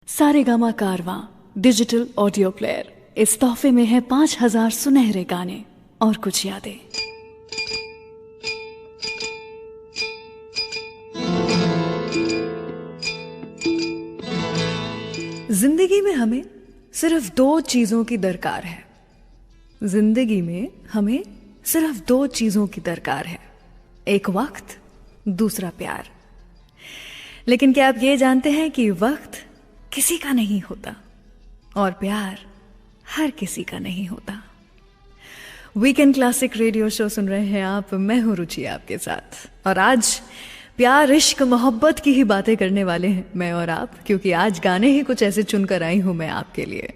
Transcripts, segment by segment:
सारेगामा कारवां digital audio player, इस तोहफे में है 5000 सुनहरे गाने और कुछ यादें। जिंदगी में हमें सिर्फ दो चीजों की दरकार है। जिंदगी में हमें सिर्फ दो चीजों की दरकार है, एक वक्त, दूसरा प्यार। लेकिन क्या आप ये जानते हैं कि वक्त किसी का नहीं होता और प्यार हर किसी का नहीं होता। वीकेंड क्लासिक रेडियो शो सुन रहे हैं आप, मैं हूं रुचि आपके साथ, और आज प्यार, इश्क, मोहब्बत की ही बातें करने वाले हैं मैं और आप, क्योंकि आज गाने ही कुछ ऐसे चुनकर आई हूं मैं आपके लिए।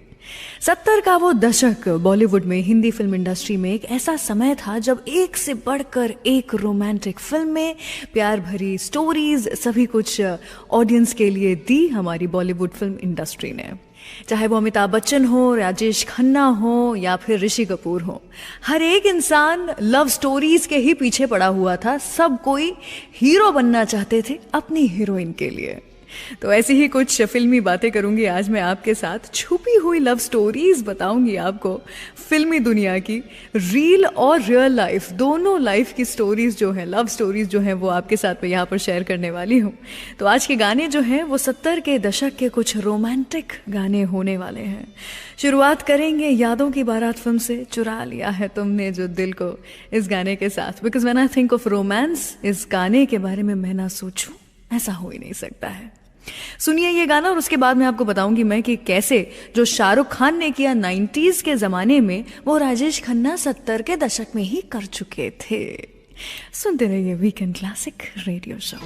70 का वो दशक बॉलीवुड में, हिंदी फिल्म इंडस्ट्री में एक ऐसा समय था जब एक से बढ़कर एक रोमांटिक फिल्में, प्यार भरी स्टोरीज, सभी कुछ ऑडियंस के लिए दी हमारी बॉलीवुड फिल्म इंडस्ट्री ने। चाहे वो अमिताभ बच्चन हो, राजेश खन्ना हो या फिर ऋषि कपूर हो, हर एक इंसान लव स्टोरीज के ही पीछे पड़ा हुआ था। सब कोई हीरो बनना चाहते थे अपनी हीरोइन के लिए। तो ऐसी ही कुछ फिल्मी बातें करूंगी आज मैं आपके साथ। छुपी हुई लव स्टोरीज बताऊंगी आपको फिल्मी दुनिया की, रील और रियल लाइफ, दोनों लाइफ की स्टोरीज जो है, लव स्टोरीज जो है, वो आपके साथ मैं यहाँ पर शेयर करने वाली हूँ। तो आज के गाने जो हैं वो 70 के दशक के कुछ रोमांटिक गाने होने वाले हैं। शुरुआत करेंगे यादों की बारात फिल्म से, चुरा लिया है तुमने जो दिल को, इस गाने के साथ। Because when I think of romance, इस गाने के बारे में मैं ना सोचूं, ऐसा हो ही नहीं सकता है। सुनिए ये गाना और उसके बाद मैं आपको बताऊंगी मैं कि कैसे जो शाहरुख खान ने किया 90s के जमाने में, वो राजेश खन्ना 70 के दशक में ही कर चुके थे। सुनते रहिए वीकेंड क्लासिक रेडियो शो।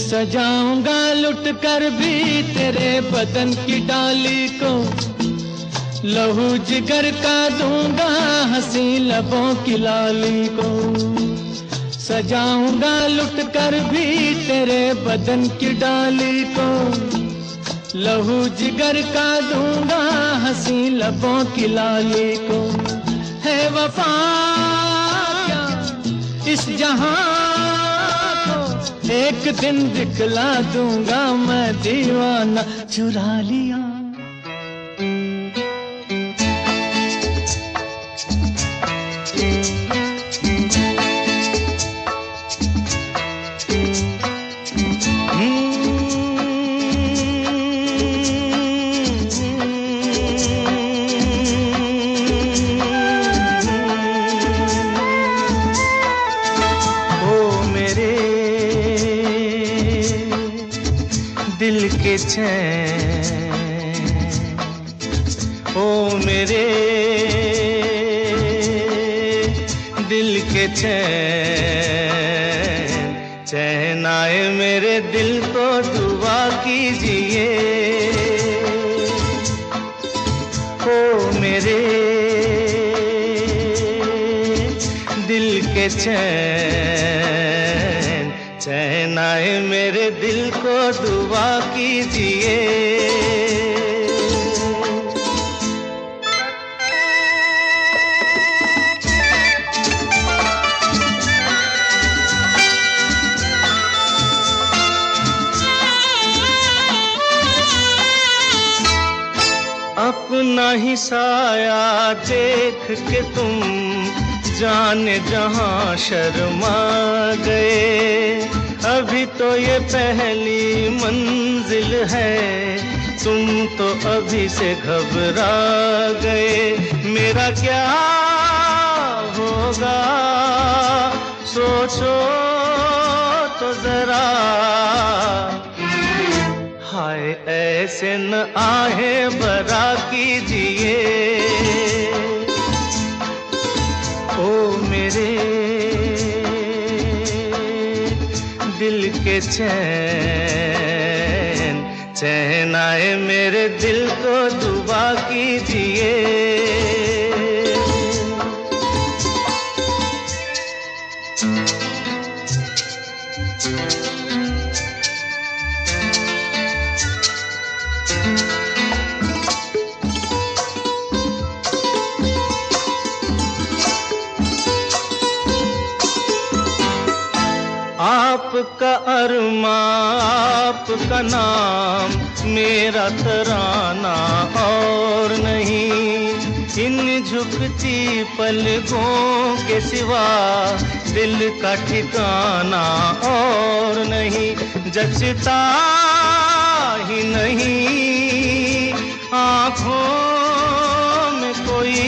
सजाऊंगा लुट कर भी तेरे बदन की डाली को, लहू जिगर का दूंगा हंसी लबों की लाली को। सजाऊंगा लुट कर भी तेरे बदन की डाली को, लहू जिगर का दूंगा हंसी लबों की लाली को। है वफा क्या इस जहां को, एक दिन दिखला दूंगा मैं दीवाना चुरा लिया। दिल के चैन, ओ मेरे दिल के चैन, चैन आए मेरे दिल को दुआ कीजिए। ओ मेरे दिल के चैन, चैन आए मेरे दिल को दुआ कीजिए। अपना ही साया देख के तुम जाने जहां शर्मा गए। अभी तो ये पहली मंजिल है, तुम तो अभी से घबरा गए। मेरा क्या होगा सोचो तो जरा, हाय ऐसे न आहे बरा कीजिए। ओ मेरे दिल के चैन, चैन आए मेरे दिल को दुआ कीजिए। आपका अरमा आपका नाम, मेरा तराना और नहीं। इन झुकती पलकों के सिवा दिल का ठिकाना और नहीं। जचता ही नहीं आँखों में कोई,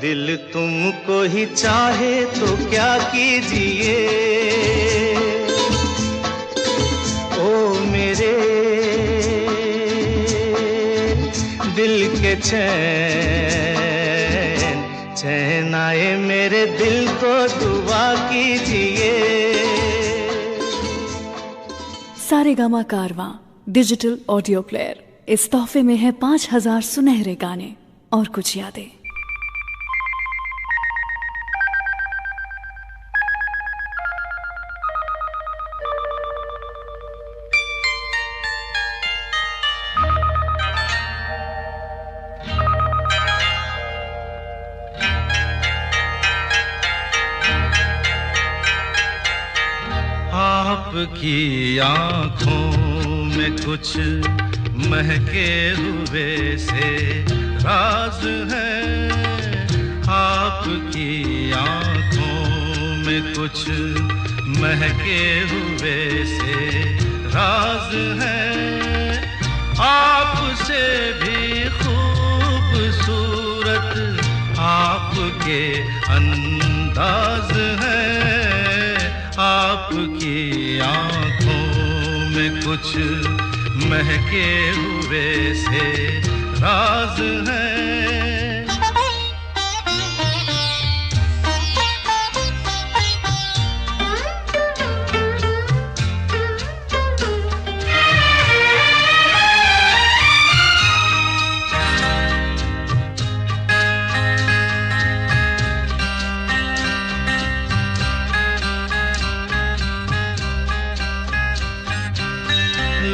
दिल तुमको ही चाहे तो क्या कीजिए। ओ मेरे दिल के चैन, चैन आए मेरे दिल को दुआ कीजिए। सारेगामा कारवां डिजिटल ऑडियो प्लेयर, इस तोहफे में है 5000 सुनहरे गाने और कुछ यादें। आपकी आँखों में कुछ महके हुए से राज है। आपकी आँखों में कुछ महके हुए से राज है। आपसे भी खूबसूरत आपके अंदाज है। आपकी आँखों में कुछ महके हुए से राज है।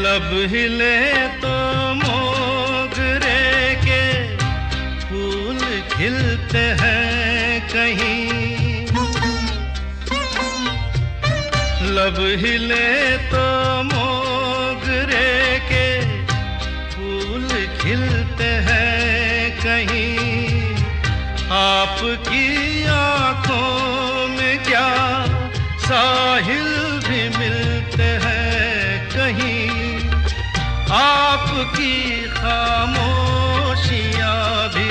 लब हिले तो मोगरे के फूल खिलते हैं कहीं, लब हिले तो मोगरे के फूल खिलते हैं कहीं, आपकी आंखों में क्या साहिल भी मिलते हैं कहीं, आपकी खामोशियां भी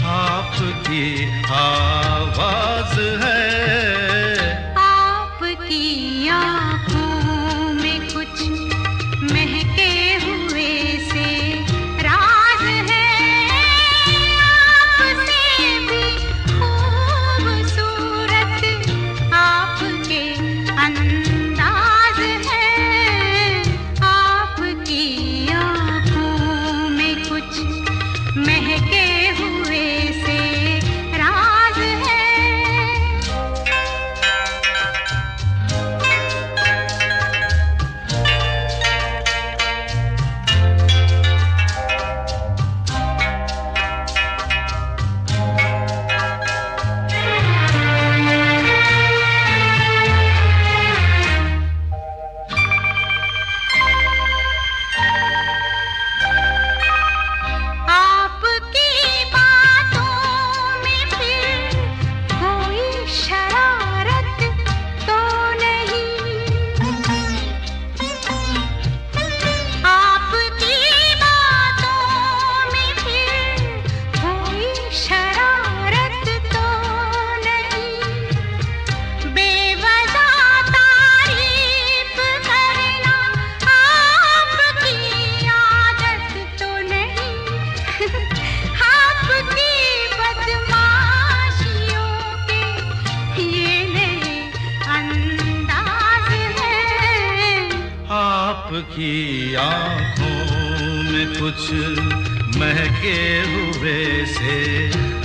आपकी आवाज है। आपकी आँखों में कुछ महके हुए से राज है, आपसे भी खूबसूरत आपके अंदाज है, आपकी आँखों में कुछ महके हुए से राज है। आपकी बातों में फिर कोई शरारत तो नहीं, आपकी बातों में फिर कोई शरारत तो नहीं, बेवजह तारीफ करना आपकी आदत तो नहीं, आपकी बदमाशियों के ये नए अंदाज है। आपकी आंखों में कुछ महके हुए से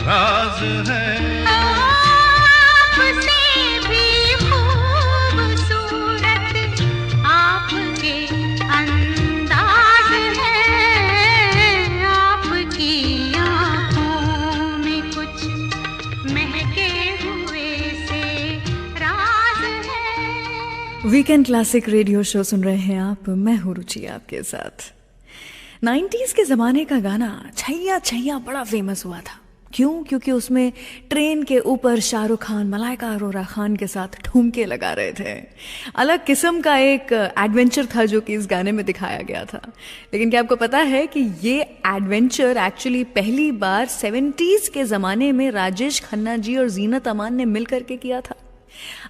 राज है। आपसे भी खूबसूरत आपके अंदाज है, आपकी आँखों में कुछ महके हुए से राज है। वीकेंड क्लासिक रेडियो शो सुन रहे हैं आप, मैं हूं रुचि आपके साथ। 90s के ज़माने का गाना छैया छैया बड़ा फेमस हुआ था। क्यों? क्योंकि उसमें ट्रेन के ऊपर शाहरुख खान मलाइका अरोरा खान के साथ ठुमके लगा रहे थे। अलग किस्म का एक एडवेंचर था जो कि इस गाने में दिखाया गया था। लेकिन क्या आपको पता है कि ये एडवेंचर एक्चुअली पहली बार 70s के ज़माने में राजेश खन्ना जी और जीनत अमान ने मिल करके किया था।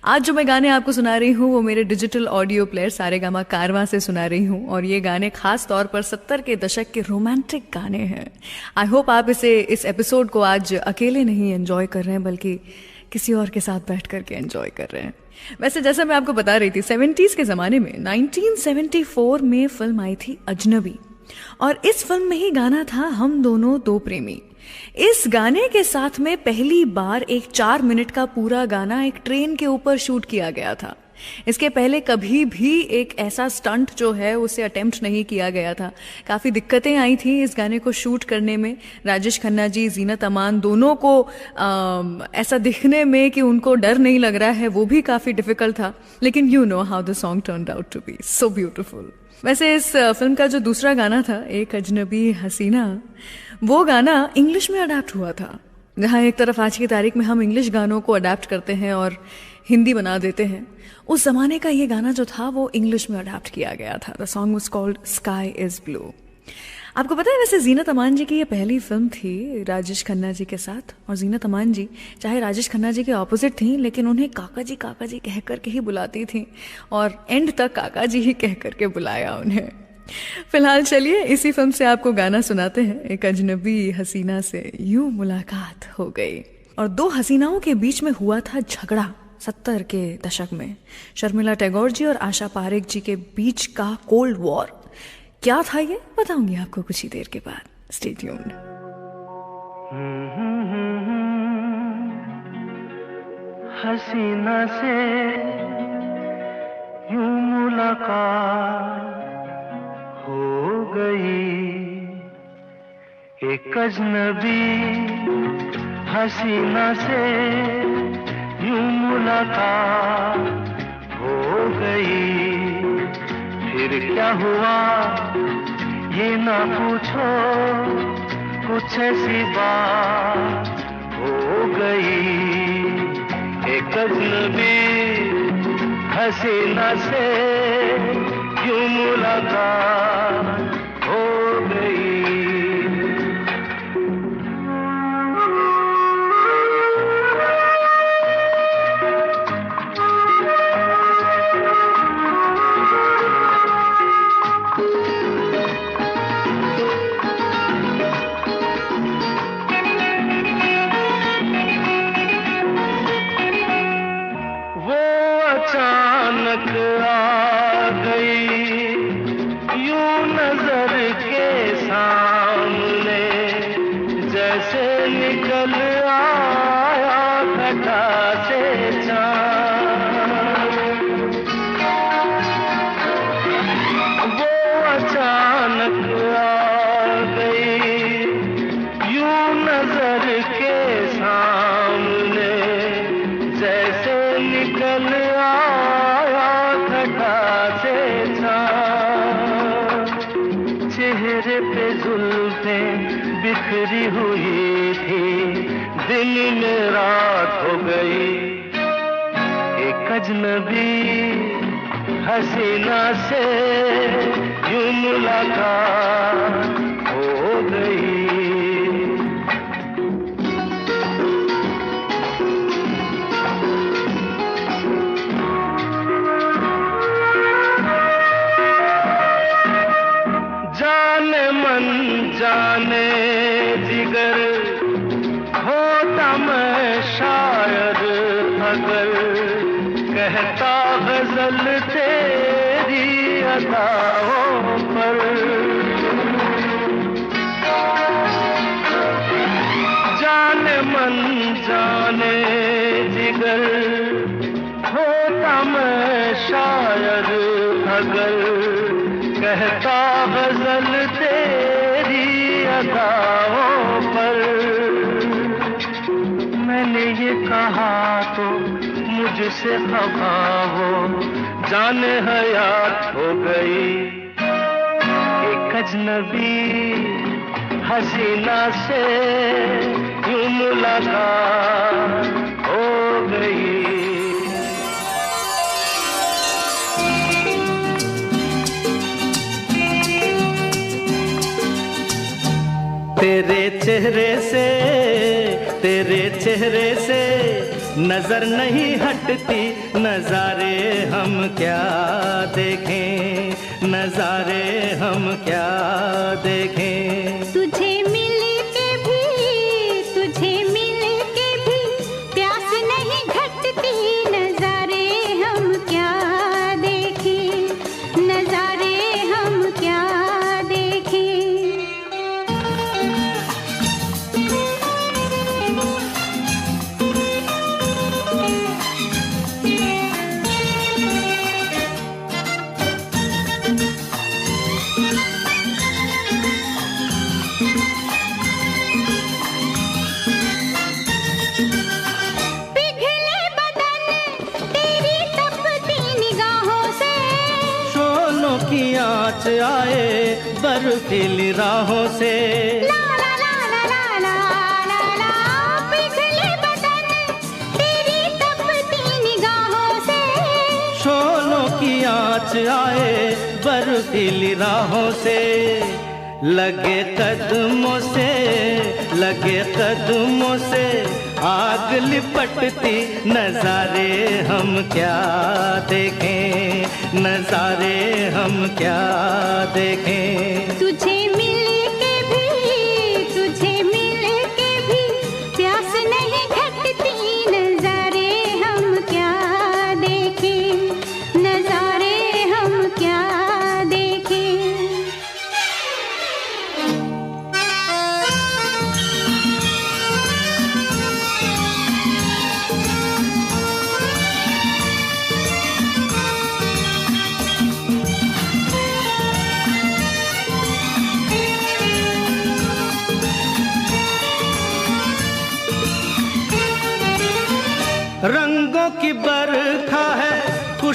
आज जो मैं गाने आपको सुना रही हूँ वो मेरे डिजिटल ऑडियो प्लेयर सारेगामा कारवां से सुना रही हूँ, और ये गाने खास तौर पर 70 के दशक के रोमांटिक गाने हैं। आई होप आप इस एपिसोड को आज अकेले नहीं एंजॉय कर रहे हैं, बल्कि किसी और के साथ बैठ करके एंजॉय कर रहे हैं। वैसे जैसा मैं आपको बता रही थी, 70s के ज़माने में 1974 में फिल्म आई थी अजनबी, और इस फिल्म में ही गाना था हम दोनों दो प्रेमी। इस गाने के साथ में पहली बार एक 4 मिनट का पूरा गाना एक ट्रेन के ऊपर शूट किया गया था। इसके पहले कभी भी एक ऐसा स्टंट जो है उसे अटेम्प्ट नहीं किया गया था। काफ़ी दिक्कतें आई थी इस गाने को शूट करने में। राजेश खन्ना जी, जीनत अमान दोनों को ऐसा दिखने में कि उनको डर नहीं लग रहा है, वो भी काफ़ी डिफिकल्ट था। लेकिन you know how the song turned out to be so beautiful. वैसे इस फिल्म का जो दूसरा गाना था, एक अजनबी हसीना, वो गाना इंग्लिश में अडेप्ट हुआ था। जहाँ एक तरफ आज की तारीख में हम इंग्लिश गानों को अडेप्ट करते हैं और हिंदी बना देते हैं, उस जमाने का ये गाना जो था वो इंग्लिश में अडेप्ट किया गया था। The song was called sky is blue. आपको पता है वैसे जीनत अमान जी की ये पहली फिल्म थी राजेश खन्ना जी के साथ, और जीनत अमान जी चाहे राजेश खन्ना जी के ऑपोजिट थी, लेकिन उन्हें काका जी कह करके ही बुलाती थी, और एंड तक काका जी ही कह करके बुलाया उन्हें। फिलहाल चलिए इसी फिल्म से आपको गाना सुनाते हैं, एक अजनबी हसीना से यूं मुलाकात हो गई। और दो हसीनाओं के बीच में हुआ था झगड़ा 70 के दशक में। शर्मिला टैगोर जी और आशा पारेख जी के बीच का कोल्ड वॉर। क्या था ये बताऊंगी आपको कुछ ही देर के बाद। Stay tuned. हसीना से यूं मुलाकात एक अजनबी हसीना से यूं मुलाकात हो गई। फिर क्या हुआ ये ना पूछो, कुछ ऐसी बात हो गई। एक अजनबी हसीना से यूं मुलाकात हो गई। अचानक आ गई यूं नजर के सामने, जैसे निकल आया घटा से चाँद। वो अचानक आ गई यूं नजर के सामने, जैसे निकल चेहरे पे जुल्फें बिखरी हुई थी, दिन में रात हो गई। एक अजनबी हसीना से यूं मुलाकात हो गई। जाने जिगर होता मैं शायर अगर, कहता गजल तेरी अदाओं पर। जाने मन जाने जिगर होता मैं शायर अगर, कहता गजल तेरी अदाओं पर। मैंने ये कहा तो मुझसे खफा हो, जाने हयात हो गई। एक अजनबी हसीना से यूं मुलाकात हो गई। तेरे चेहरे से नजर नहीं हटती, नजारे हम क्या देखें, नजारे हम क्या देखें। तुझे मिल के भी प्यास नहीं घटती, नजारे हम क्या देखें, नजारे हम क्या देखें। आँच आए बर्फीली राहों से, ला ला ला ला ला ला ला, पिघले बदन तेरी तपती निगाहों से। शोलों की आँच आए बर्फीली राहों से, लगे कदमों से आग लिपटती, नजारे हम क्या देखें, नजारे हम क्या देखें। तुझे मिल के भी प्यास नहीं घटती, नजारे हम क्या देखें, नजारे हम क्या देखें।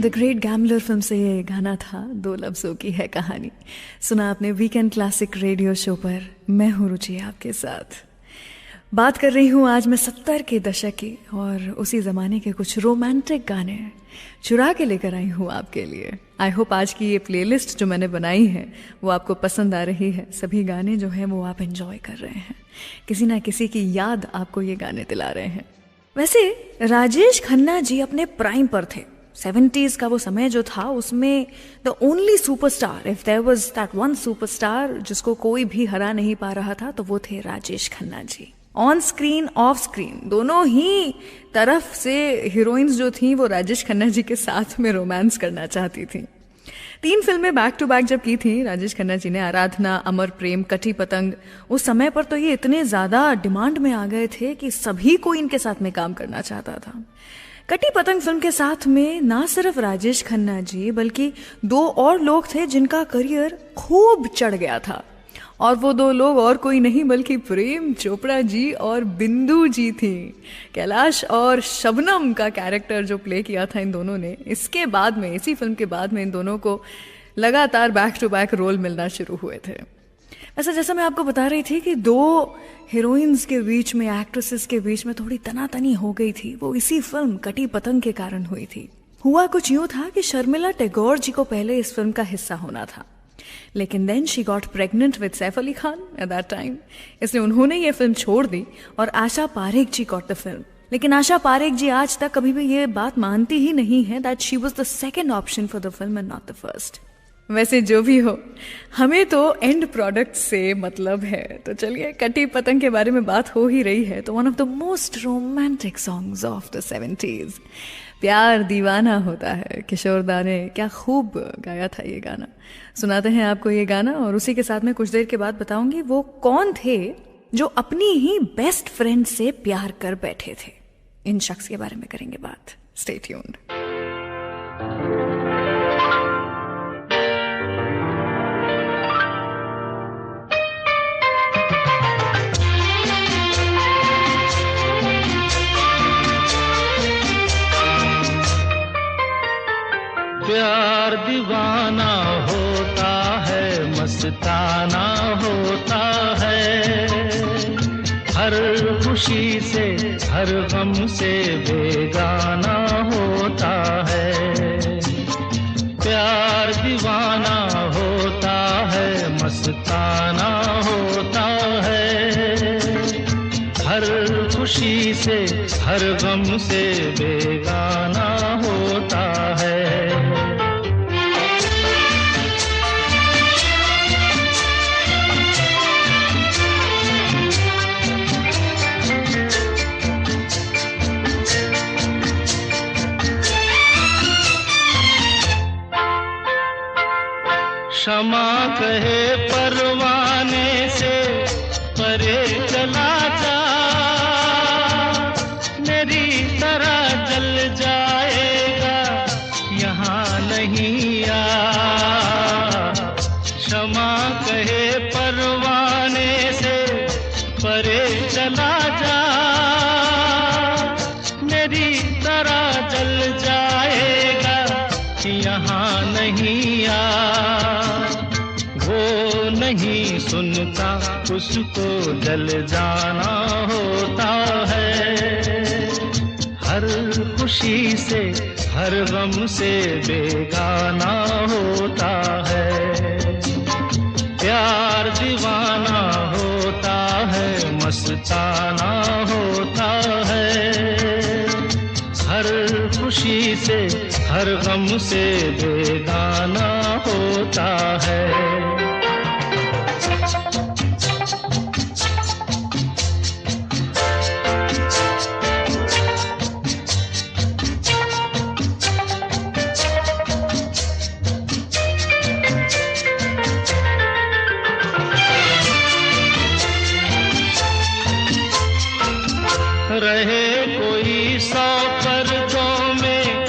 द ग्रेट गैम्बलर फिल्म से ये गाना था, दो लफ्जों की है कहानी। सुना आपने वीकेंड क्लासिक रेडियो शो पर। मैं हूँ रुचि आपके साथ। बात कर रही हूँ आज मैं 70 के दशक की और उसी ज़माने के कुछ रोमांटिक गाने चुरा के लेकर आई हूँ आपके लिए। आई होप आज की ये प्लेलिस्ट जो मैंने बनाई है वो आपको पसंद आ रही है। सभी गाने जो हैं वो आप एंजॉय कर रहे हैं, किसी ना किसी की याद आपको ये गाने दिला रहे हैं। वैसे राजेश खन्ना जी अपने प्राइम पर थे। 70s का वो समय जो था उसमें the only superstar, if there was that one superstar जिसको कोई भी हरा नहीं पा रहा था, तो वो थे Rajesh Khanna ji. On screen of screen दोनों ही तरफ से हीरोइंस जो थी वो राजेश खन्ना जी के साथ में रोमांस करना चाहती थी। 3 फिल्में बैक टू बैक जब की थी राजेश खन्ना जी ने, आराधना, अमर प्रेम, कटी पतंग, उस समय पर तो ये इतने ज्यादा डिमांड में आ गए थे कि सभी को इनके साथ में काम करना चाहता था। कटी पतंग फिल्म के साथ में ना सिर्फ राजेश खन्ना जी बल्कि 2 और लोग थे जिनका करियर खूब चढ़ गया था, और वो 2 लोग और कोई नहीं बल्कि प्रेम चोपड़ा जी और बिंदु जी थी। कैलाश और शबनम का कैरेक्टर जो प्ले किया था इन दोनों ने, इसके बाद में, इसी फिल्म के बाद में इन दोनों को लगातार बैक टू बैक रोल मिलना शुरू हुए थे। ऐसा जैसा मैं आपको बता रही थी कि 2 हीरोइंस के बीच में, एक्ट्रेसेस के बीच में थोड़ी तनातनी हो गई थी, वो इसी फिल्म कटी पतंग के कारण हुई थी। हुआ कुछ यूं था कि शर्मिला टैगोर जी को पहले इस फिल्म का हिस्सा होना था, लेकिन then she got pregnant with Saif Ali Khan at that time, इसलिए उन्होंने ये फिल्म छोड़ दी और Asha Parekh ji got the film. लेकिन आशा पारेख जी आज तक कभी भी ये बात मानती ही नहीं है that she was the second option for the film and not the first. वैसे जो भी हो, हमें तो एंड प्रोडक्ट से मतलब है। तो चलिए, कटी पतंग के बारे में बात हो ही रही है तो one of the most romantic songs of the 70s, प्यार दीवाना होता है, किशोर दा ने क्या खूब गाया था ये गाना। सुनाते हैं आपको ये गाना और उसी के साथ में कुछ देर के बाद बताऊंगी वो कौन थे जो अपनी ही बेस्ट फ्रेंड से प्यार कर बैठे थे। इन शख्स के बारे में करेंगे बात। Stay tuned. प्यार दीवाना होता है, मस्ताना होता है, हर खुशी से हर गम से बेगाना होता है। प्यार दीवाना होता है, मस्ताना होता है, हर खुशी से हर गम से बेगाना होता है। क्षमा कहे परवाने से परे चला जा, मेरी तरह जल जाएगा यहाँ नहीं आ। क्षमा कहे परवाने से परे चला जा, मेरी तरह जल जाएगा यहाँ नहीं आ। वो नहीं सुनता, उसको जल जाना होता है, हर खुशी से हर गम से बेगाना होता है। प्यार दीवाना होता है, मस्ताना होता है, हर खुशी से हर गम से बेगाना होता है। रहे कोई 100 पर्दों में,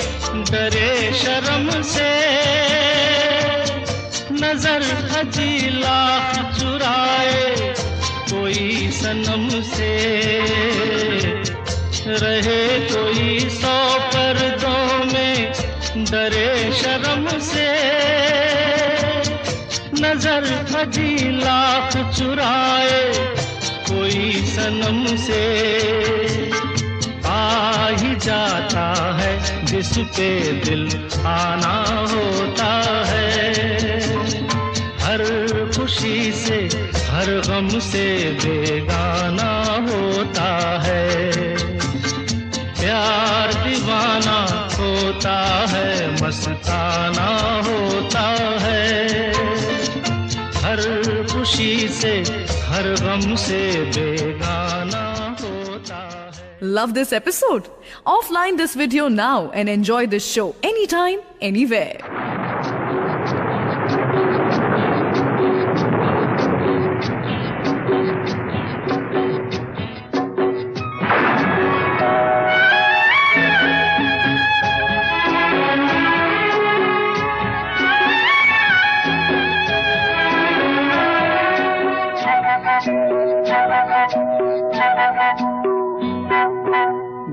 डरे शर्म से, नजर हजी लाख चुराए कोई सनम से। रहे कोई 100 पर्दों में, डरे अगर फजी लाख चुराए कोई सनम से, आ ही जाता है जिस पे दिल आना होता है। हर खुशी से हर गम से बेगाना होता है। प्यार दीवाना होता है, मस्ताना होता है। हर खुशी से हर गम से बेगाना होता है। Love this episode? Offline this video now and enjoy this show anytime, anywhere.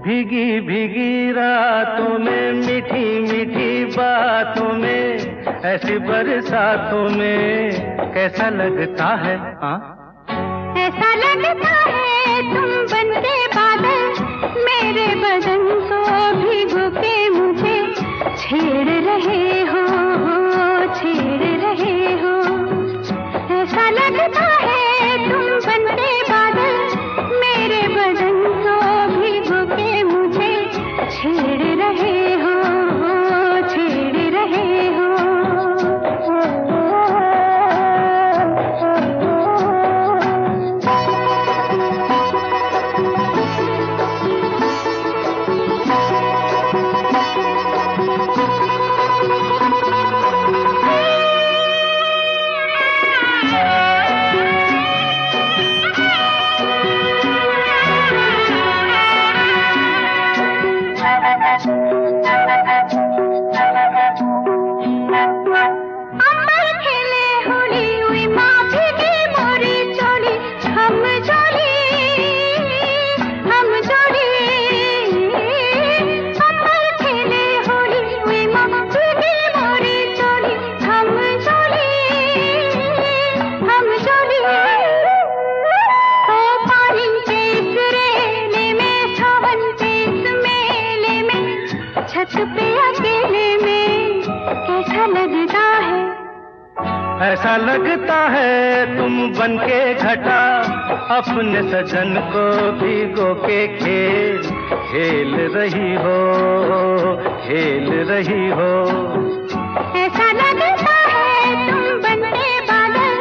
भीगी भीगी रातों में, मीठी मीठी बातों में, ऐसी बरसातों में कैसा लगता है? हाँ, ऐसा लगता है तुम बनके बादल मेरे बदन को भिगो के मुझे छेड़ रहे हो, छेड़ रहे हो। ऐसा लगता है तुम बनके बादल मेरे बदन को भिगो के मुझे छेड़ रहे हो, छेड़ रहे हो। ऐसा लगता है तुम बनके घटा अपने सजन को भिगो के खेल रही हो, खेल रही हो। ऐसा लगता है तुम बनके बादल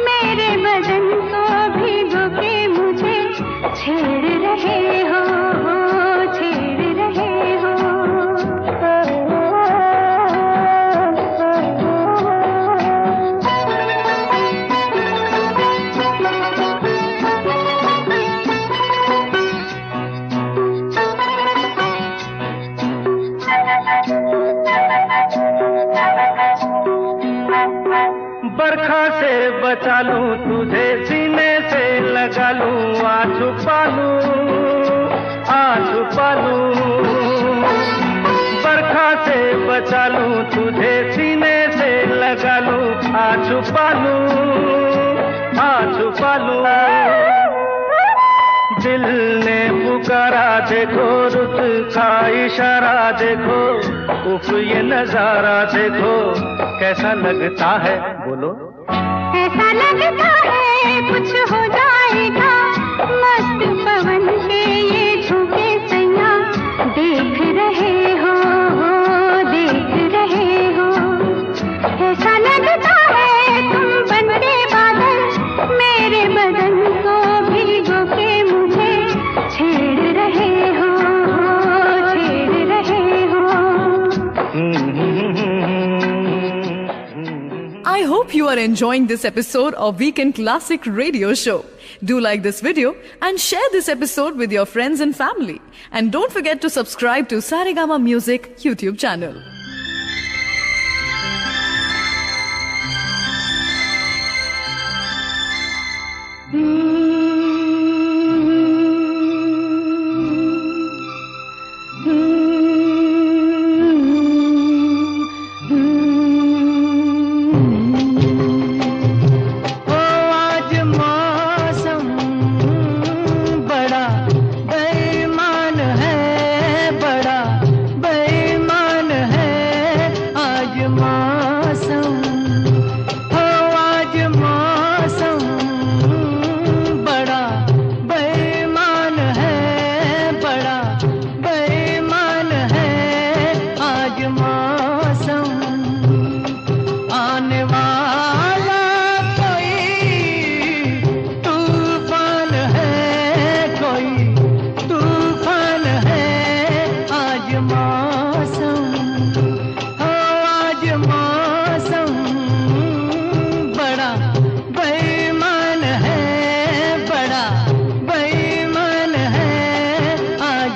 मेरे बदन को भिगो के मुझे छेड़ रहे हो, छेड़ रहे हो। बरखा से बचा लूं तुझे, सीने से लगा लूं, आ छुपा लूं। बरखा से बचा लूं तुझे, सीने से लगा लूं, आ छुपा लूं। दिल ने पुकारा देखो, रुत का इशारा देखो, उफ ये नजारा देखो, कैसा लगता है? बोलो। ऐसा लगता है कुछ हो जाएगा, मस्त पवन के ये झोंके सैया देख रहे हो, देख रहे हो। ऐसा लगता है तुम बनके बादल मेरे बदन को भिगो के मुझे छेड़ रहे हो, छेड़ रहे हो। I hope you are enjoying this episode of Weekend Classic Radio Show. Do like this video and share this episode with your friends and family. And don't forget to subscribe to Saregama Music YouTube channel.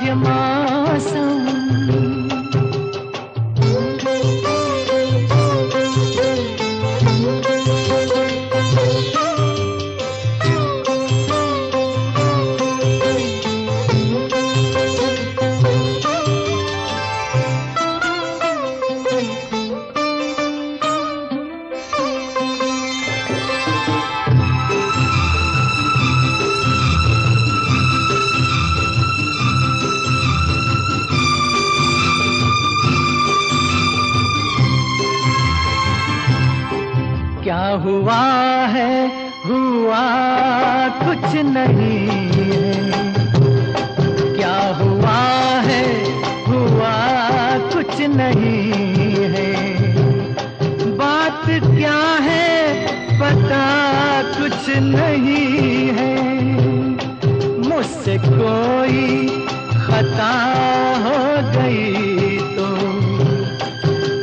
आज मौसम। क्या हुआ है, हुआ कुछ नहीं है। क्या हुआ है, हुआ कुछ नहीं है। बात क्या है पता कुछ नहीं है। मुझसे कोई खता हो गई तो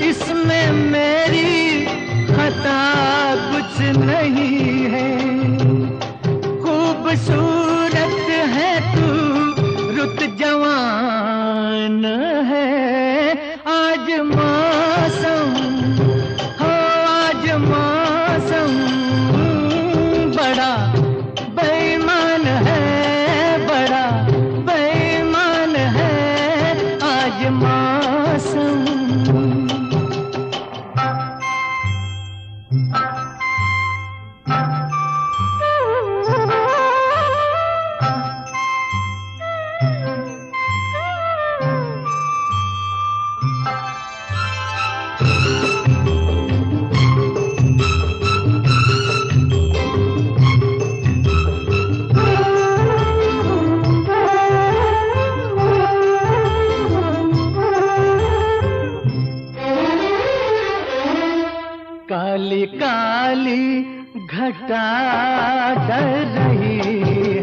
इसमें मेरी खता कुछ नहीं है। खूबसूरत है तू, रुत जवान है। आज मौसम हो, आज मौसम बड़ा बेईमान है, बड़ा बेईमान है आज मौसम। काली काली घटा डर रही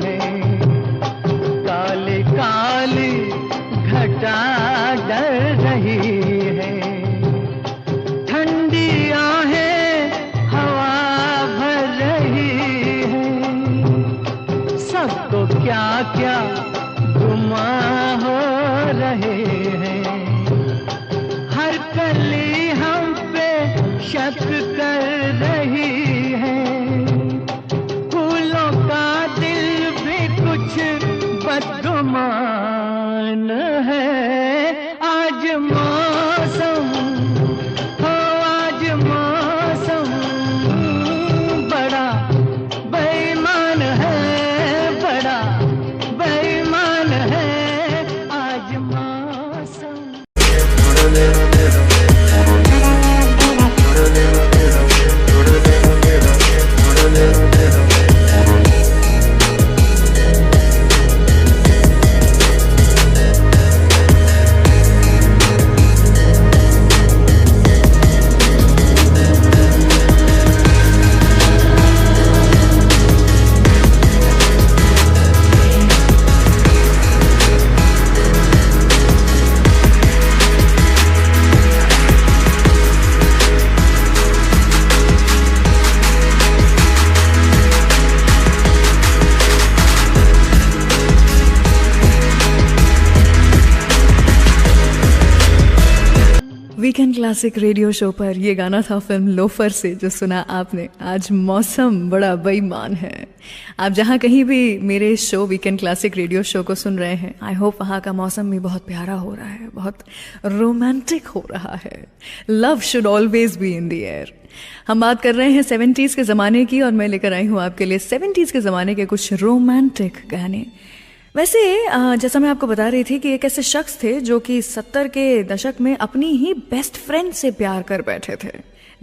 है। काली काली घटा डर रही है। ठंडी आहें हवा भर रही है। सबको क्या क्या गुमा हो रहे हैं। हर कली हम पे शक कर रही है। फूलों का दिल भी कुछ बदगुमान है। आज मौसम हो, आज मौसम बड़ा बेईमान है, बड़ा बेईमान है आज मौसम। वीकेंड क्लासिक रेडियो शो पर ये गाना था फिल्म लोफर से, जो सुना आपने। आज मौसम बड़ा बेईमान है। आप जहाँ कहीं भी मेरे show weekend classic radio show को सुन रहे हैं, आई होप वहाँ का मौसम भी बहुत प्यारा हो रहा है, बहुत रोमांटिक हो रहा है। Love should always be in the air. हम बात कर रहे हैं 70s के ज़माने की, और मैं लेकर आई हूँ आपके लिए 70s के ज़माने के कुछ रोमांटिक गाने। वैसे जैसा मैं आपको बता रही थी कि एक ऐसे शख्स थे जो कि 70 के दशक में अपनी ही बेस्ट फ्रेंड से प्यार कर बैठे थे।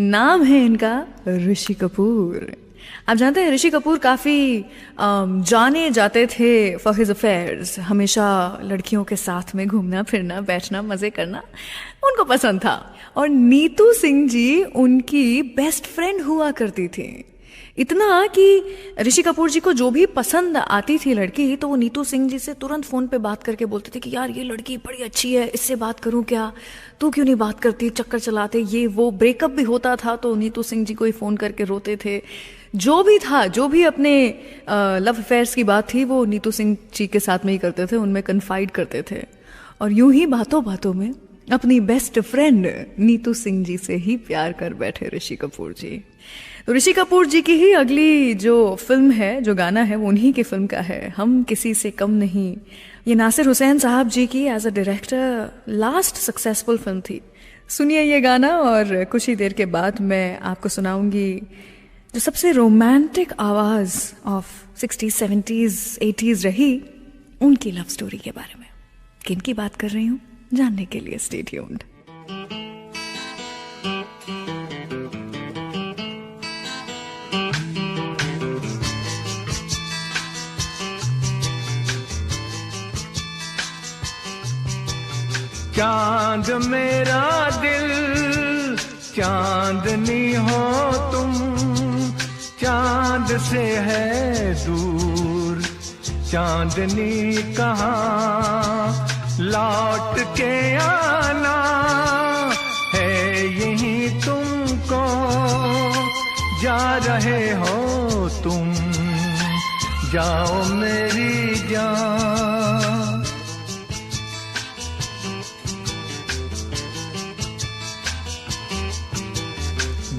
नाम है इनका ऋषि कपूर। आप जानते हैं ऋषि कपूर काफ़ी जाने जाते थे फॉर हिज अफेयर्स। हमेशा लड़कियों के साथ में घूमना फिरना, बैठना, मज़े करना उनको पसंद था। और नीतू सिंह जी उनकी बेस्ट फ्रेंड हुआ करती थी। इतना कि ऋषि कपूर जी को जो भी पसंद आती थी लड़की, तो वो नीतू सिंह जी से तुरंत फ़ोन पे बात करके बोलते थे कि यार ये लड़की बड़ी अच्छी है, इससे बात करूं क्या, तू क्यों नहीं बात करती, चक्कर चलाते ये वो। ब्रेकअप भी होता था तो नीतू सिंह जी को ही फ़ोन करके रोते थे। जो भी था, जो भी अपने लव अफेयर्स की बात थी वो नीतू सिंह जी के साथ में ही करते थे, उनमें कन्फाइड करते थे। और यूं ही बातों बातों में अपनी बेस्ट फ्रेंड नीतू सिंह जी से ही प्यार कर बैठे ऋषि कपूर जी। तो ऋषि कपूर जी की ही अगली जो फिल्म है, जो गाना है, वो उन्हीं की फिल्म का है, हम किसी से कम नहीं। ये नासिर हुसैन साहब जी की as a director last successful film थी। सुनिए ये गाना और कुछ ही देर के बाद मैं आपको सुनाऊंगी जो सबसे रोमांटिक आवाज ऑफ 60s, 70s, 80s रही, उनकी लव स्टोरी के बारे में। किन की बात कर रही हूँ जानने के लिए स्टे ट्यून्ड। चांद मेरा दिल चांदनी हो तुम, चांद से है दूर चांदनी कहाँ, लौट के आना है यही तुमको, जा रहे हो तुम, जाओ मेरी जान।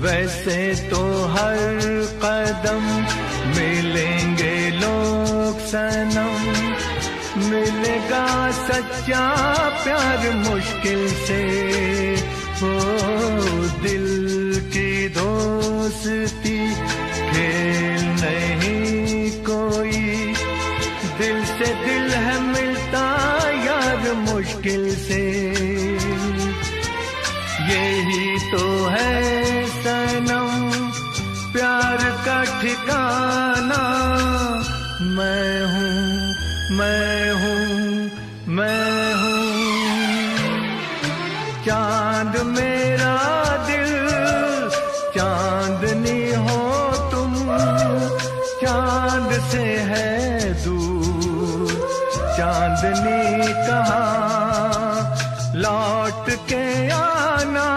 वैसे तो हर कदम मिलेंगे लोग सनम, मिलेगा सच्चा प्यार मुश्किल से, हो दिल की दोस्ती खेल नहीं कोई, दिल से दिल है मिलता यार मुश्किल से, यही तो है सनम प्यार का ठिकाना। मैं हूँ, मैं हूँ, मैं हूँ चांद मेरा दिल, चांदनी हो तुम, चांद से है दूर चांदनी कहाँ, लौट के आना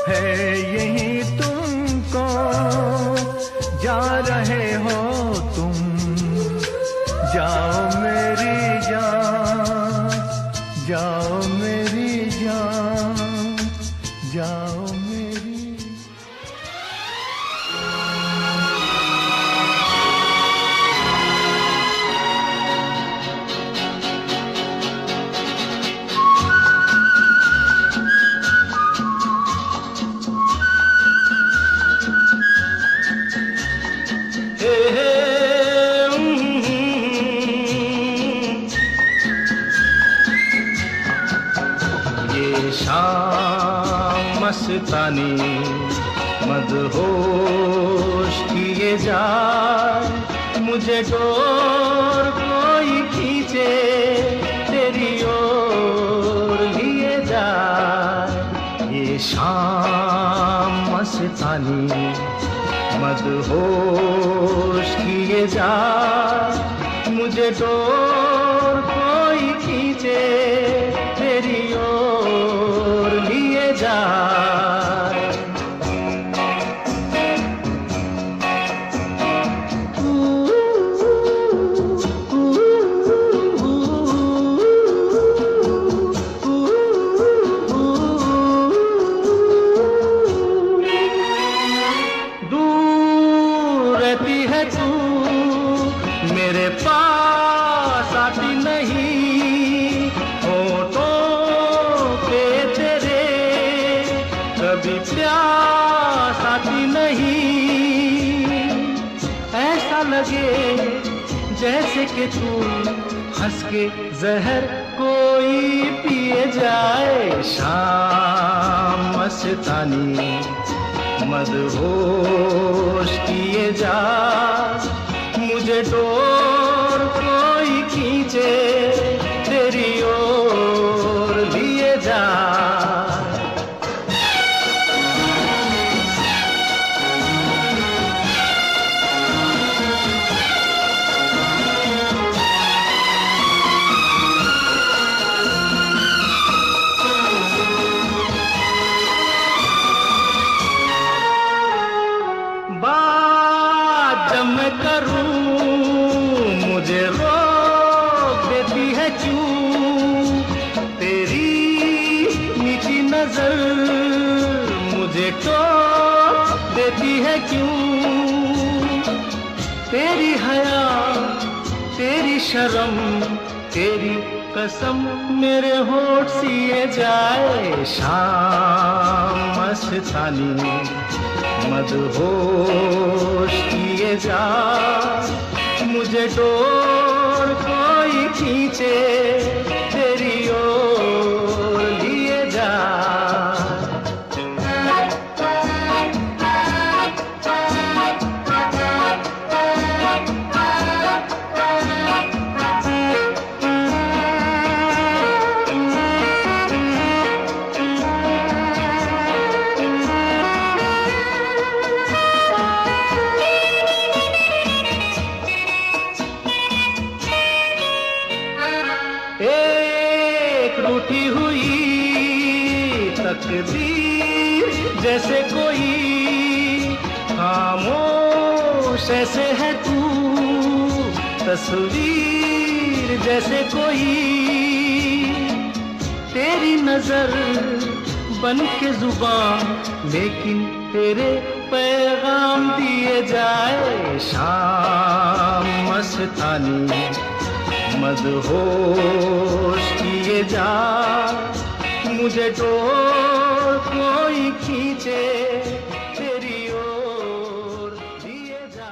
है यही तुमको, जा रहे हो तुम, जाओ मेरी जान, जाओ मेरी जान, जाओ मेरी। मस्तानी मदहोश किए जाए, मुझे डोर कोई खींचे तेरी ओर लिए जाए। ये शाम मस्तानी मदहोश किए जाए, मुझे डोर कोई खींचे तेरी ओर लिए जाए। जैसे कि तू हंस के जहर कोई पिए जाए। शाम मस्तानी मदहोश किए जा, मुझे डोर कोई खींचे तेरी ओर लिए जा। मुझे टोक देती है क्यों? तेरी हया, तेरी शर्म, तेरी कसम मेरे होठ सिए जाए। शाम मस्तानी मदहोश किए जा, मुझे डोर कोई खींचे तेरी ओर लिए जा। रूठी हुई तकदीर जैसे कोई, खामोश ऐसे है तू, तस्वीर जैसे कोई। तेरी नजर बन के जुबान, लेकिन तेरे पैगाम दिए जाए। शाम मस्तानी मदहोश किए जा, मुझे डोर कोई खींचे तेरी ओर लिए जा।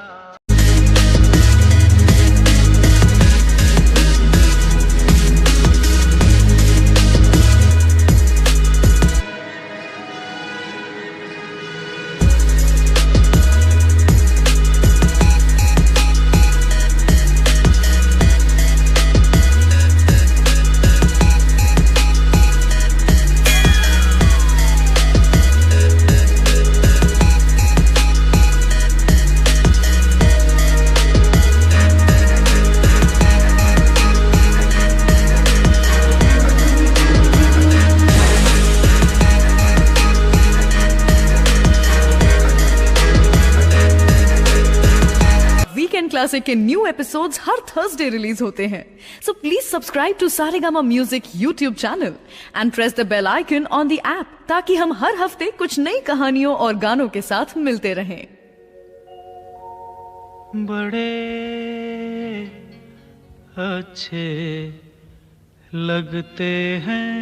क्लासिक के न्यू एपिसोड्स हर थर्सडे रिलीज होते हैं। So please subscribe to Saregama music YouTube channel and press the bell icon on the app, ताकि हम हर हफ्ते कुछ नई कहानियों और गानों के साथ मिलते रहें। बड़े अच्छे लगते हैं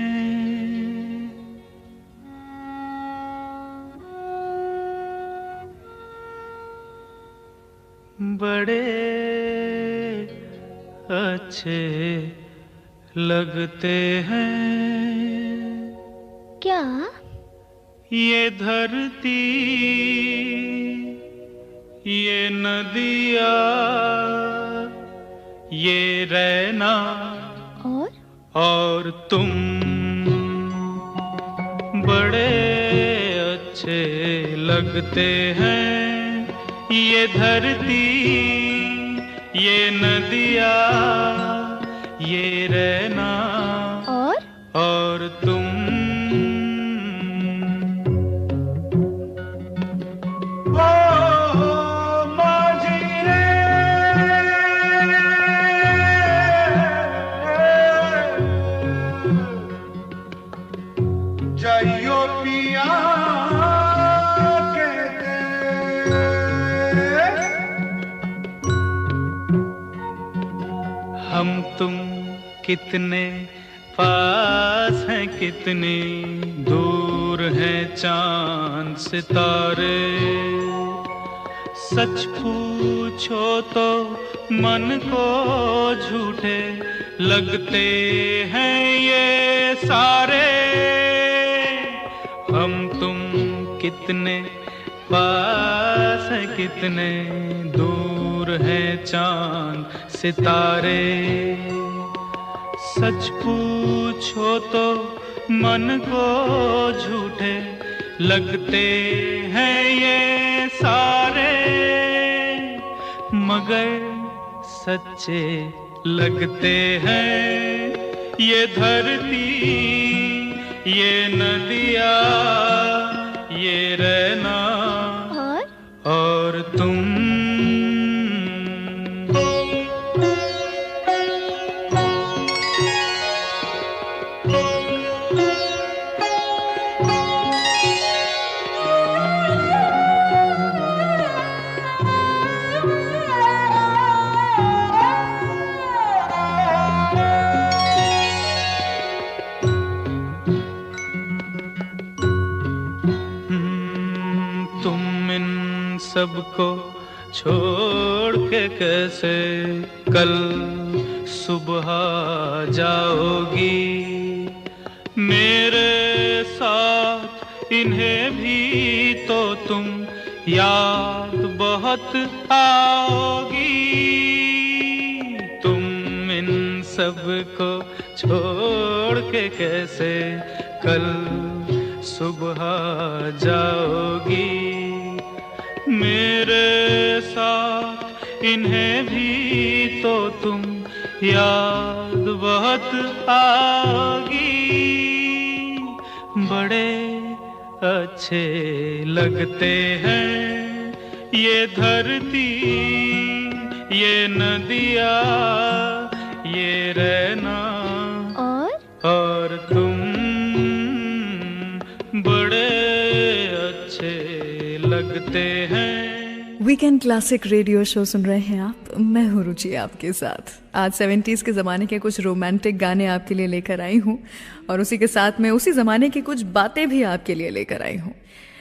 बड़े अच्छे लगते हैं। क्या? ये धरती, ये नदिया, ये रहना और तुम बड़े अच्छे लगते हैं। ये धरती, ये नदिया, ये रहना और तुम। हम तुम कितने पास हैं, कितनी दूर हैं चांद सितारे। सच पूछो तो मन को झूठे लगते हैं ये सारे। हम तुम कितने पास हैं, कितने दूर हैं चांद सितारे। सच पूछो तो मन को झूठे लगते हैं ये सारे, मगर सच्चे लगते हैं ये धरती, ये नदिया, ये रहना और तुम। सबको छोड़ के कैसे कल सुबह जाओगी। मेरे साथ इन्हें भी तो तुम याद बहुत आओगी। तुम इन सबको छोड़ के कैसे कल सुबह जाओगी। मेरे साथ इन्हें भी तो तुम याद बहुत आओगी। बड़े अच्छे लगते हैं ये धरती, ये नदियाँ, ये रहना और तुम बड़े अच्छे लगते हैं। वीकेंड क्लासिक रेडियो शो सुन रहे हैं आप, मैं हूँ रुचि आपके साथ। आज 70s के ज़माने के कुछ रोमांटिक गाने आपके लिए लेकर आई हूँ और उसी के साथ में उसी ज़माने की कुछ बातें भी आपके लिए लेकर आई हूँ।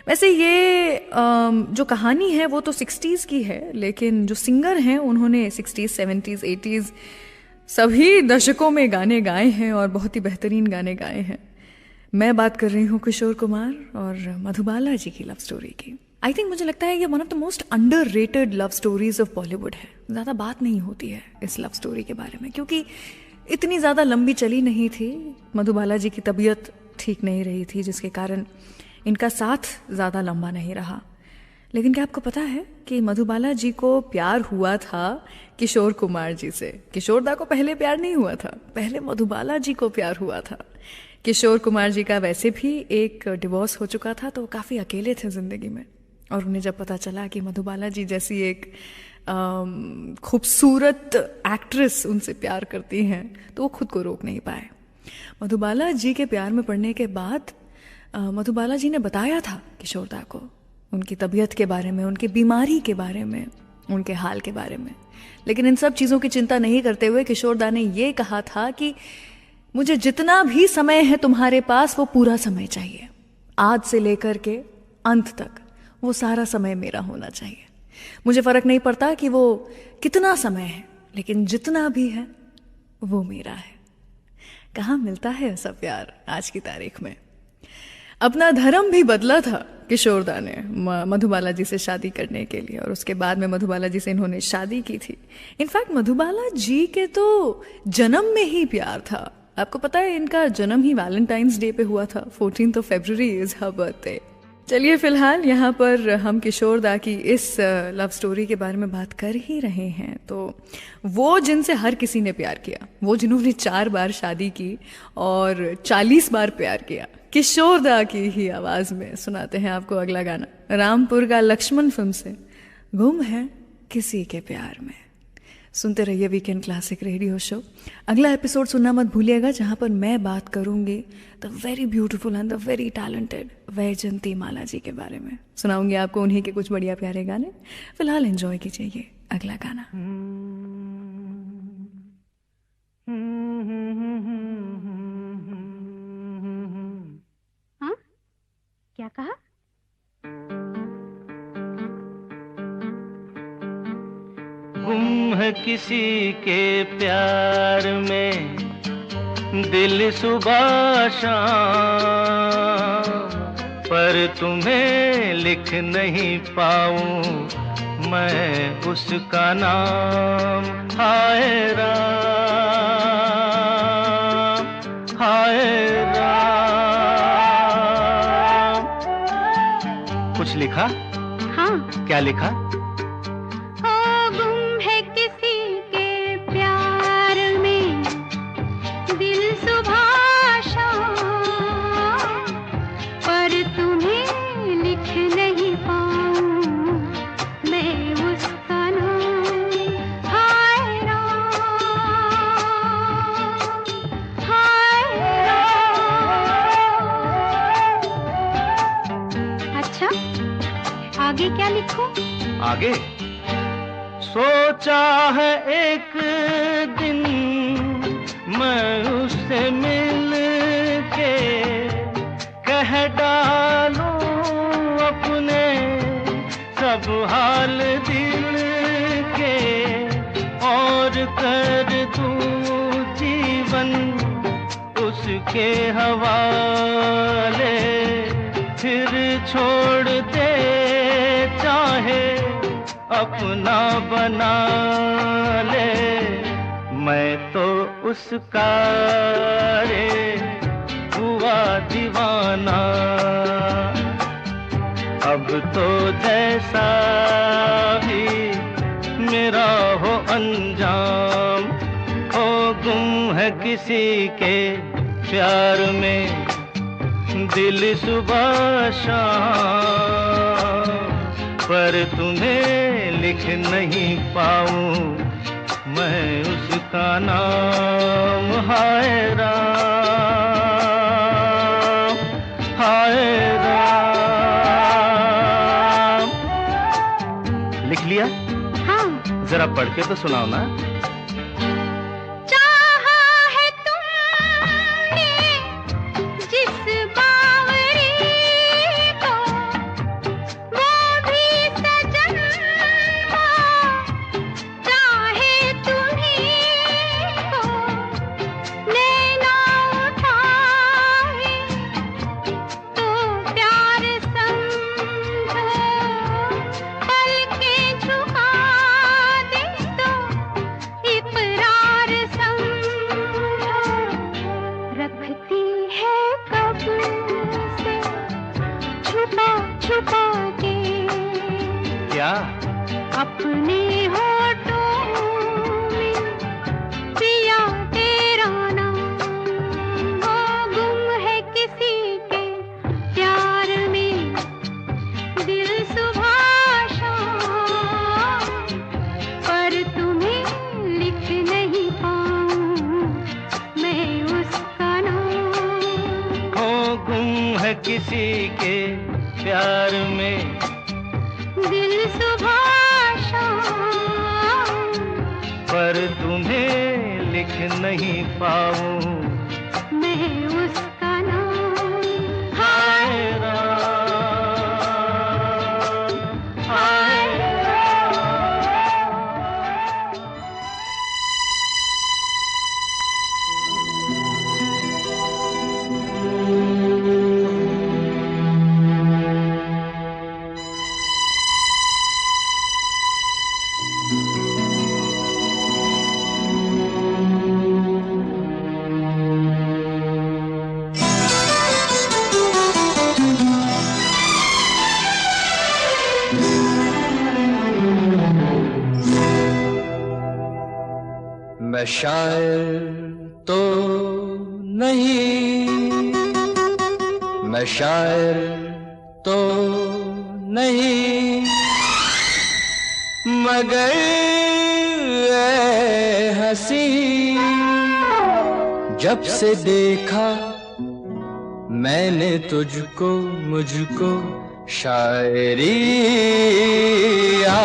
वैसे ये जो कहानी है वो तो 60s की है, लेकिन जो सिंगर हैं उन्होंने 60s, 70s, 80s सभी दशकों में गाने गाए हैं और बहुत ही बेहतरीन गाने गाए हैं। मैं बात कर रही हूँ किशोर कुमार और मधुबाला जी की लव स्टोरी की। आई थिंक मुझे लगता है ये one of the most underrated love stories of Bollywood है। ज़्यादा बात नहीं होती है इस लव स्टोरी के बारे में क्योंकि इतनी ज़्यादा लंबी चली नहीं थी। मधुबाला जी की तबीयत ठीक नहीं रही थी जिसके कारण इनका साथ ज़्यादा लंबा नहीं रहा। लेकिन क्या आपको पता है कि मधुबाला जी को प्यार हुआ था किशोर कुमार जी से। किशोर दा को पहले प्यार नहीं हुआ था, पहले मधुबाला जी को प्यार हुआ था। किशोर कुमार जी का वैसे भी एक डिवोर्स हो चुका था तो वो काफ़ी अकेले थे ज़िंदगी में, और उन्हें जब पता चला कि मधुबाला जी जैसी एक खूबसूरत एक्ट्रेस उनसे प्यार करती हैं तो वो खुद को रोक नहीं पाए। मधुबाला जी के प्यार में पड़ने के बाद मधुबाला जी ने बताया था किशोर दा को उनकी तबीयत के बारे में, उनकी बीमारी के बारे में, उनके हाल के बारे में। लेकिन इन सब चीज़ों की चिंता नहीं करते हुए किशोर दा ने ये कहा था कि मुझे जितना भी समय है तुम्हारे पास वो पूरा समय चाहिए, आज से लेकर के अंत तक वो सारा समय मेरा होना चाहिए। मुझे फर्क नहीं पड़ता कि वो कितना समय है, लेकिन जितना भी है वो मेरा है। कहाँ मिलता है ऐसा प्यार आज की तारीख में। अपना धर्म भी बदला था किशोर दा ने मधुबाला जी से शादी करने के लिए, और उसके बाद में मधुबाला जी से इन्होंने शादी की थी। इनफैक्ट मधुबाला जी के तो जन्म में ही प्यार था। आपको पता है इनका जन्म ही वैलेंटाइंस डे पे हुआ था। 14 फरवरी इज हर बर्थडे। चलिए फिलहाल यहाँ पर हम किशोर दा की इस लव स्टोरी के बारे में बात कर ही रहे हैं, तो वो जिनसे हर किसी ने प्यार किया, वो जिन्होंने 4 बार शादी की और 40 बार प्यार किया, किशोर दा की ही आवाज में सुनाते हैं आपको अगला गाना। रामपुर का लक्ष्मण फिल्म से गुम है किसी के प्यार में। सुनते रहिए वीकेंड क्लासिक रेडियो शो। अगला एपिसोड सुनना मत भूलिएगा जहां पर मैं बात करूंगी the very beautiful and the very talented Vyjayanthimala ji के बारे में। सुनाऊंगी आपको उन्हीं के कुछ बढ़िया प्यारे गाने। फिलहाल एंजॉय कीजिए ये अगला गाना। हाँ, क्या कहा? गुम है किसी के प्यार में दिल सुबह शाम, पर तुम्हें लिख नहीं पाऊं मैं उसका नाम। हाय राम, हाय राम। कुछ लिखा? हाँ। क्या लिखा? आगे क्या लिखूं? आगे सोचा है एक दिन मैं उससे मिल के कह डालूं अपने सब हाल। हाल दिल के और कर दूं जीवन उसके हवाले, फिर छोड़ दे चाहे अपना बना ले, मैं तो उसका रे हुआ दीवाना। अब तो जैसा भी मेरा हो अंजाम, हो गुम है किसी के प्यार में दिल सुबह शाम, पर तुम्हें लिख नहीं पाऊं मैं उसका नाम। हाय राम, हाय राम। लिख लिया? हाँ। जरा पढ़ के तो सुनाओ ना। क्या? अपने होठों में पिया तेरा नाम, वो गुम है किसी के प्यार में दिल सुबह शाम, पर तुम्हें लिख नहीं पाऊं मैं उसका नाम। वो गुम है किसी के प्यार में दिल सुबह शाम, पर तुम्हें लिख नहीं पाऊं मैं उसका नाम। हाय राम, हाय राम। मैं शायर तो नहीं, मैं शायर तो नहीं, मगर ऐ हंसी जब से देखा मैंने तुझको, मुझको शायरी आ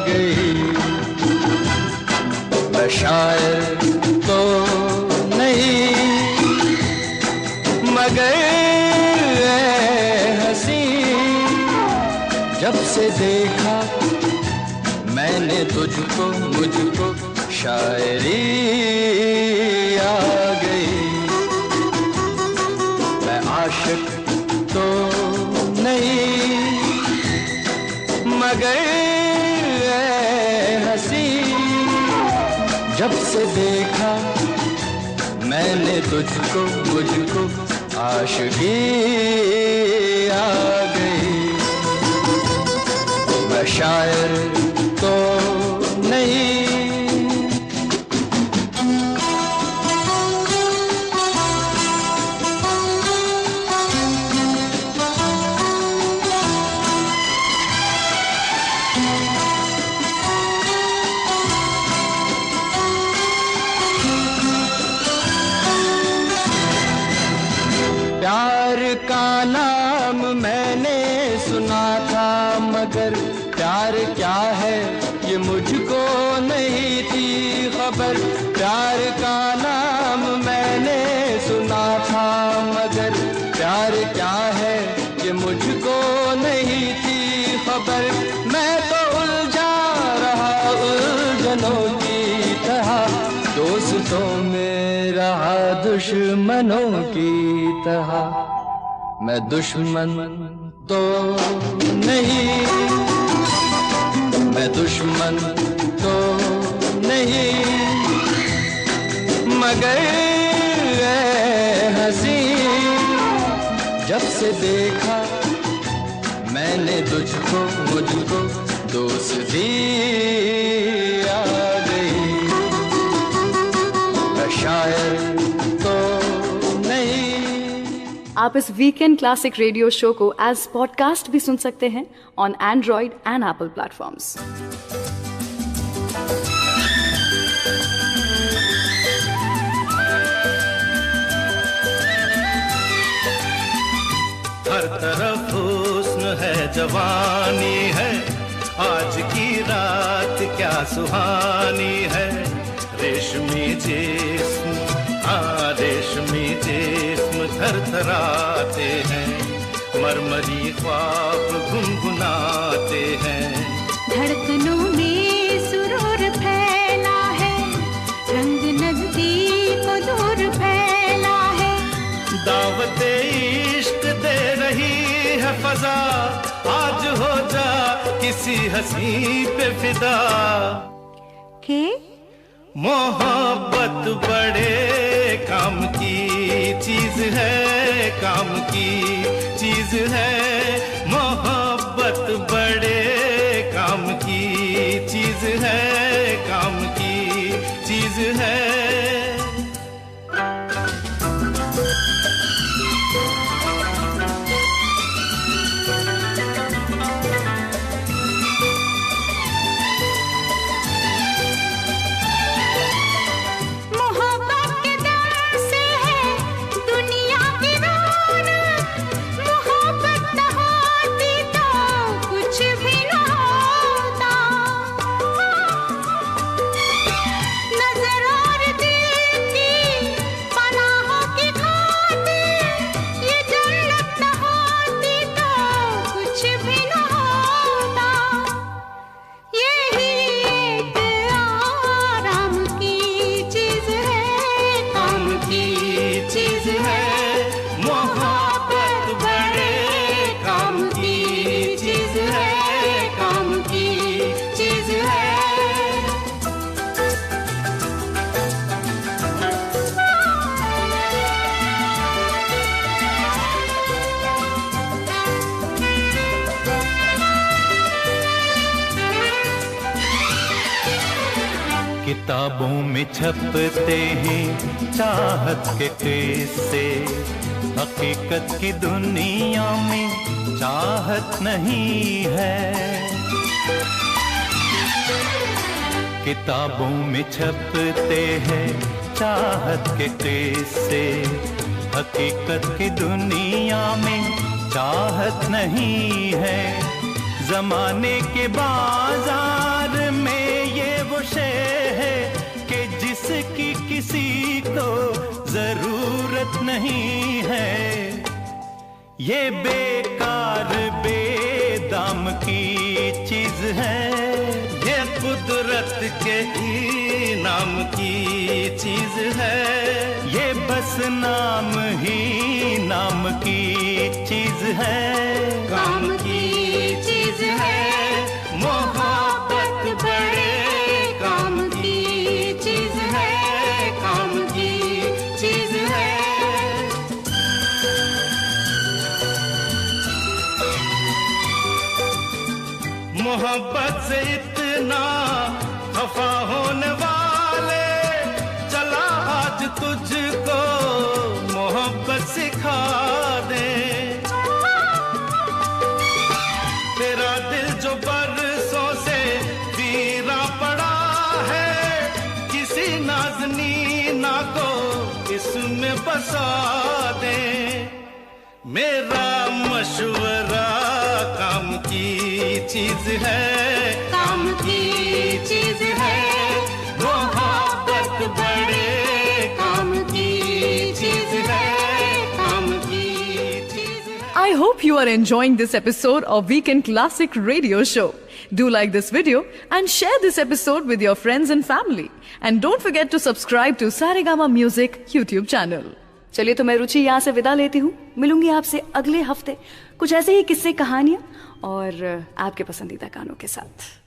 गई। मैं शायर तो नहीं, मगर ऐ हंसी जब से देखा मैंने तुझको, मुझको शायरी आ गई। मैं आशिक तो नहीं, मगर ऐ हंसी जब से देखा मैंने तुझको, मुझको आशिकी आ गई। मैं शायर तो नहीं, प्यार का नाम मैंने सुना था, मगर प्यार क्या है ये मुझको नहीं थी खबर। प्यार का नाम मैंने सुना था, मगर प्यार क्या है ये मुझको नहीं थी खबर। मैं तो उलझा दुश्मनों की तरह। मैं दुश्मन तो नहीं, मैं दुश्मन तो नहीं, मगर हंसी जब से देखा मैंने तुझको, मुझको दोस्ती आ गई। मैं शायर तो नहीं। आप इस वीकेंड क्लासिक रेडियो शो को एज पॉडकास्ट भी सुन सकते हैं on Android and Apple platforms. हर तरफ हुस्न है, जवानी है, आज की रात क्या सुहानी है। रेशमी जिस्म, हाँ रेशमी जिस्म थरथराते हैं, मरमरी ख्वाब गुनगुनाते हैं। धड़कनों में सुरूर फैला है, रंग नजदीक दूर फैला है। दावते इश्क दे रही है फजा, आज हो जा किसी हंसी पे फिदा। के मोहब्बत बड़े काम की चीज है, काम की चीज है। मोहब्बत बड़े काम की चीज है, काम की चीज है। किताबों में छपते हैं चाहत के किस्से, हकीकत की दुनिया में चाहत नहीं है। किताबों में छपते हैं चाहत के किस्से, हकीकत की दुनिया में चाहत नहीं है। जमाने के बाजार में ये वो शे है कि जिसकी किसी को जरूरत नहीं है। ये बेकार बेदाम की चीज है, ये कुदरत के इनाम की चीज है। ये बस नाम ही नाम की चीज है, काम की चीज है। मोहब्बत बड़े काम की चीज है, काम की चीज है। मोहब्बत से इतना खफा होने वाले, चला आज तुझको मोहब्बत सिखा दे। तेरा दिल जो बरसों से वीरा पड़ा है, किसी नाज़नीना को इसमें बसा दे। मेरा मशवरा काम की चीज है, काम की चीज है। मोहब्बत बड़े काम की चीज है, काम की चीज है। I hope you are enjoying this episode of Weekend Classic Radio Show. Do like this video and share this episode with your friends and family. And don't forget to subscribe to Saregama Music YouTube channel. चलिए तो मैं रुचि यहाँ से विदा लेती हूँ। मिलूंगी आपसे अगले हफ्ते कुछ ऐसे ही किस्से, कहानियाँ और आपके पसंदीदा गानों के साथ।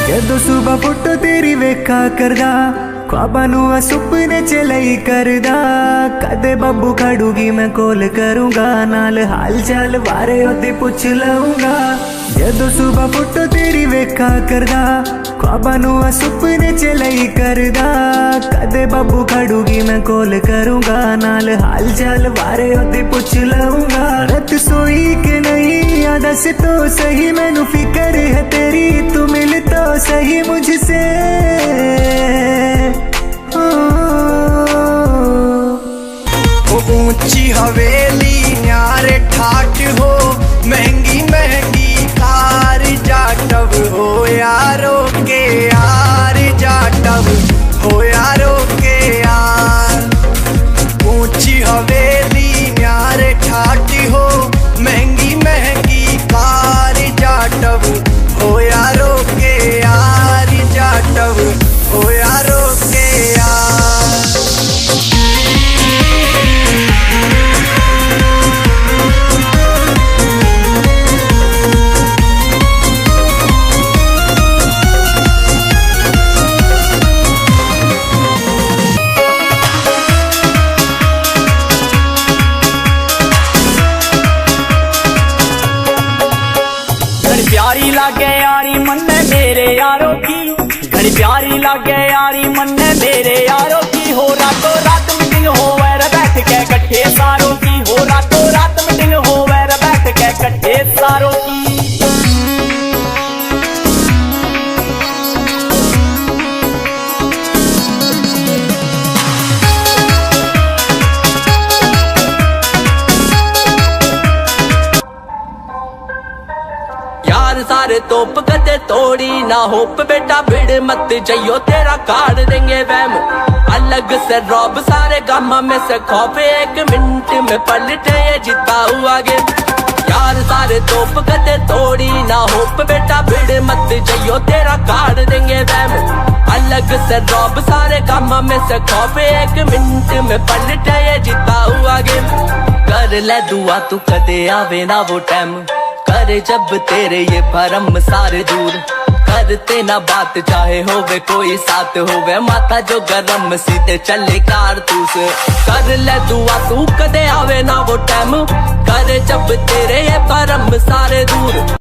जदों सुबह फुटो तेरी वेखा करदा, ख्वाबां नूं आ सुपने च लई करदा। कदे बब्बू खड़ूगी मैं कॉल करूंगा, नाल हाल चाल बारे ओदी पुछ लऊंगा। जदों सुबह फुटो तेरी वेखा करदा, ख्वाबां नूं आ सुपने च लई करदा। कदे बब्बू खड़ूगी मैं कॉल करूंगा, नाल हाल चाल बारे ओदी पुछ लऊंगा। रत सोई के नहीं या दस तो सही, मैनू फिकर है तेरी, तू मिल तो सही मुझसे। ऊंची हवेली न्यारे ठाट हो, महंगी महंगी कार जाटव हो यारो के यार, जाटव हो यारो के यार। ऊंची हवेली न्यारे ठाट हो, महंगी महंगी कार जाटव हो यारो के यार, जाटव हो यारो के यार। प्यारी लागे यारी मन्ने मेरे यारों की, घड़ी प्यारी लागे यारी मन्ने मेरे यारों की। हो रातों रात मीटिंग हो वैर बैठ के कट्ठे सारों की, हो रातों रात मीटिंग हो वैर बैठ के कट्ठे सारों की। यार सारे तोप कदे तोड़ी ना होप, बेटा भिड़ मत जइयो तेरा काट देंगे वहम। अलग से रौब सारे गामा में से खौफ, एक मिनट में पलटे ये जीता हुआ गेम। यार सारे तोप कदे तोड़ी ना होप, बेटा भिड़ मत जइयो तेरा काट देंगे वहम। अलग से रौब सारे गामा में से खौफ, एक मिनट में पलटे ये जीता हुआ गेम। कर ले दुआ तू कदे आवे ना वो टाइम, करे जब तेरे ये भरम सारे दूर। करते ना बात चाहे होवे कोई साथ होवे, माथा जो गरम सीधे चले कारतूस। कर ले दुआ तू कदे आवे ना वो टाइम, करे जब तेरे ये भरम सारे दूर।